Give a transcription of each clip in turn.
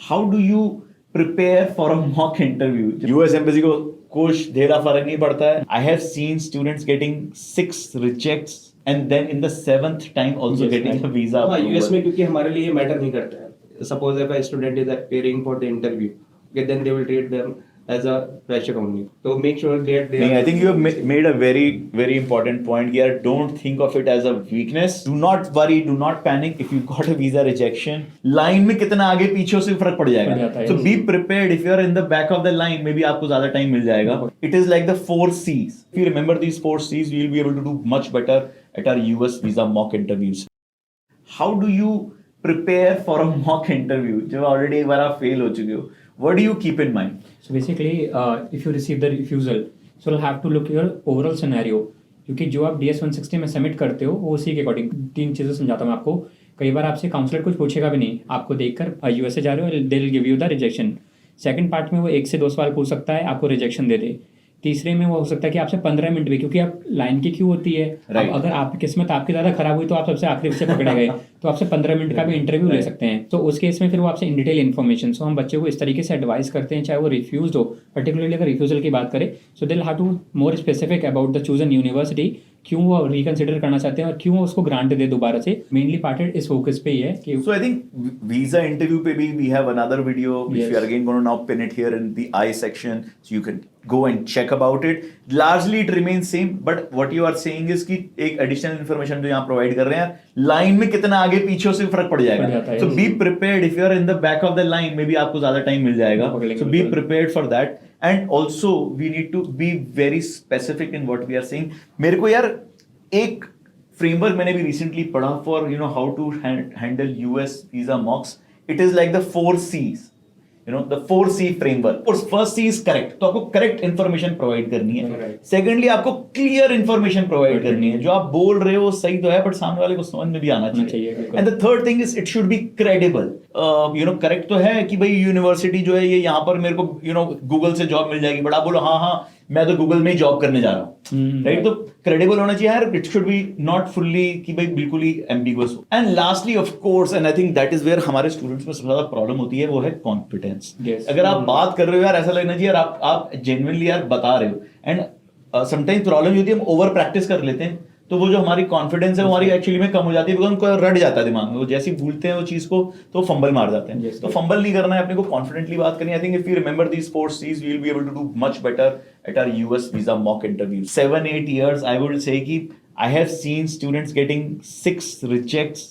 how do you prepare for a mock interview? US embassy को कुछ ढेरा फर्क नहीं पड़ता है. I have seen students getting 6 rejects and then in the 7th time also getting a visa approval. US में क्योंकि हमारे लिए मैटर नहीं करता है. Suppose if a student is appearing for the interview, okay, then they will treat them as a fresher only. So make sure that they. I think you have made a very important point here. Don't think of it as a weakness. Do not worry. Do not panic if you got a visa rejection. Line में कितना आगे पीछे से फर्क पड़ जाएगा. So be prepared. If you are in the back of the line, maybe आपको ज़्यादा time मिल जाएगा. It is like the 4 C's. If you remember these 4 C's, we will be able to do much better at our US visa mock interviews. How do you prepare for a mock interview? जो already एक बार आप fail हो चुके हो. What do you keep in mind? So basically, if you receive the refusal, so you'll have to look your overall scenario. क्योंकि जो आप DS-160 में सबमिट करते हो वो उसी के अकॉर्डिंग 3 चीज़ें समझाता हूँ आपको. कई बार आपसे काउंसलर कुछ पूछेगा भी नहीं, आपको देखकर यूएसए जा रहे हो, they will give you the rejection. Second part में वो 1 से 2 सवाल पूछ सकता है, आपको रिजेक्शन दे दे. तीसरे में वो हो सकता है कि आपसे 15 मिनट भी, क्योंकि आप लाइन की क्यों होती है. अब अगर आपकी किस्मत आपकी ज़्यादा खराब हुई तो आप सबसे आखिरी से पकड़े गए तो आपसे 15 मिनट का भी इंटरव्यू ले सकते हैं. तो उस केस में फिर वो आपसे इन डिटेल इन्फॉर्मेशन. सो हम बच्चे को इस तरीके से एडवाइस करते हैं, चाहे वो रिफ्यूज हो. पर्टिकुलरली अगर रिफ्यूजल की बात करें, so they will have to more specific about the chosen university, क्यों वो रिकंसिडर करना चाहते हैं और क्यों वो उसको ग्रांट दे दोबारा से. मेनली पार्ट इस फोकस पे ही है कि So I think visa interview पे भी we have another video which we are again going to now pin it here in the I section so you can go and check about it. Largely it remains same, but what you are saying is कि एक additional information जो यहाँ provide कर रहे हैं, line में कितना आगे पीछे से फर्क पड़ जाएगा. So be prepared. If you are in the back of the line, maybe आपको ज़्यादा time मिल जाएगा. So be prepared for that. And also we need to be very specific in what we are saying. मेरे को यार एक framework मैंने भी recently पढ़ा for how to handle US visa mocks. It is like the 4 C's. The 4C framework. First C is correct. तो आपको correct information provide करनी है. Secondly, आपको clear information provide करनी है. जो आप बोल रहे हो सही तो है, but सामने वाले को समझ में भी आना चाहिए. And the third thing is it should be credible. Correct तो है कि भाई यूनिवर्सिटी जो है ये यहाँ पर मेरे को गूगल से जॉब मिल जाएगी, बट आप बोलो हाँ मैं तो गूगल में ही जॉब करने जा रहा हूँ, राइट. तो क्रेडिबल होना चाहिए यार. It should be not fully कि भाई बिल्कुल ही एम्बिगुअस हो. And lastly of course, and I think that is where हमारे स्टूडेंट्स में सबसे ज्यादा प्रॉब्लम होती है, वो है कॉन्फिडेंस. अगर आप बात कर रहे हो यार, ऐसा लगना चाहिए यार आप जेन्युइनली यार बता रहे हो. एंड समटाइम्स प्रॉब्लम ये होती है हम ओवर प्रैक्टिस कर लेते हैं, तो वो जो हमारी कॉन्फिडेंस है वो हमारी एक्चुअली में कम हो जाती है, बिकॉज उनको रट जाता है दिमाग में. वो जैसे ही भूलते हैं वो चीज को तो फंबल मार जाते हैं. तो फंबल नहीं करना है, अपने को कॉन्फिडेंटली बात करनी है. I think if you remember these 4 C's, we will be able to do much better at our US visa mock interview. 7-8 years, I would say कि I have seen students getting 6 rejects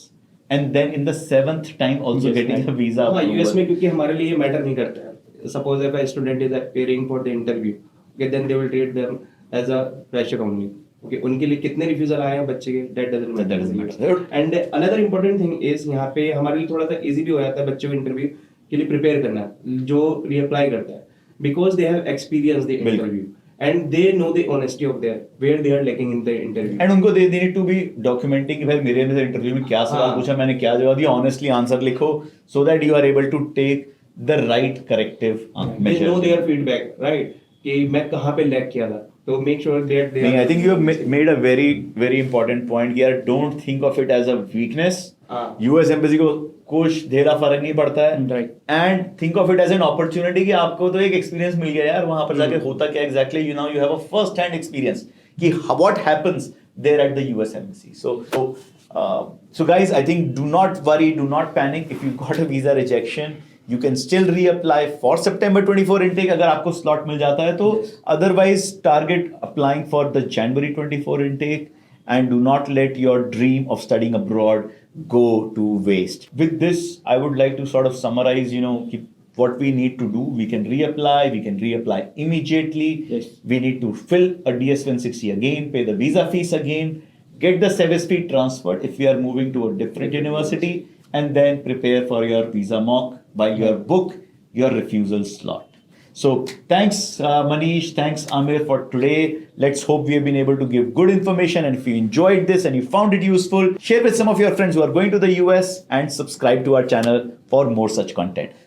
and then in the 7th time also getting a visa approval. US में क्योंकि हमारे लिए matter नहीं करता है. Suppose if a student is appearing for the interview, okay, then they will treat them as a fresher only. Okay, उनके लिए कितने रिफ्यूजल आए हैं बच्चे के, that doesn't matter. And another important thing is यहाँ पे हमारे लिए थोड़ा सा easy भी हो जाता है बच्चों को इंटरव्यू के लिए प्रिपेयर करना, जो रीअप्लाई करता है, because they have experienced the interview and they know the honesty of their where they are lacking in the interview. And उनको they need to be documenting कि भाई मेरे इंटरव्यू में क्या सवाल पूछा, मैंने क्या जवाब दिया, honestly आंसर लिखो so that you are able to take the right corrective measures. They know their feedback, right? कि मैं कहाँ पे लैग किया था. So make sure that they. I think you have made a very important point here. Don't think of it as a weakness. US embassy को कुछ ढेरा फर्क नहीं पड़ता है. And think of it as an opportunity कि आपको तो एक एक्सपीरियंस मिल गया यार, वहां पर जाके होता क्या exactly, you have a first hand experience कि what happens there at the US embassy. So guys, I think do not worry, do not panic if you got a visa rejection. You can still reapply for September 24 intake अगर आपको slot मिल जाता है तो. Otherwise, target applying for the January 24 intake and do not let your dream of studying abroad go to waste. With this, I would like to sort of summarize, what we need to do. We can reapply immediately. Yes. We need to fill a DS-160 again, pay the visa fees again, get the CEVSP transferred if we are moving to a different university, and then prepare for your visa mock by your book, your refusal slot. So thanks Manish, thanks Amir for today. Let's hope we have been able to give good information, and if you enjoyed this and you found it useful, share with some of your friends who are going to the US and subscribe to our channel for more such content.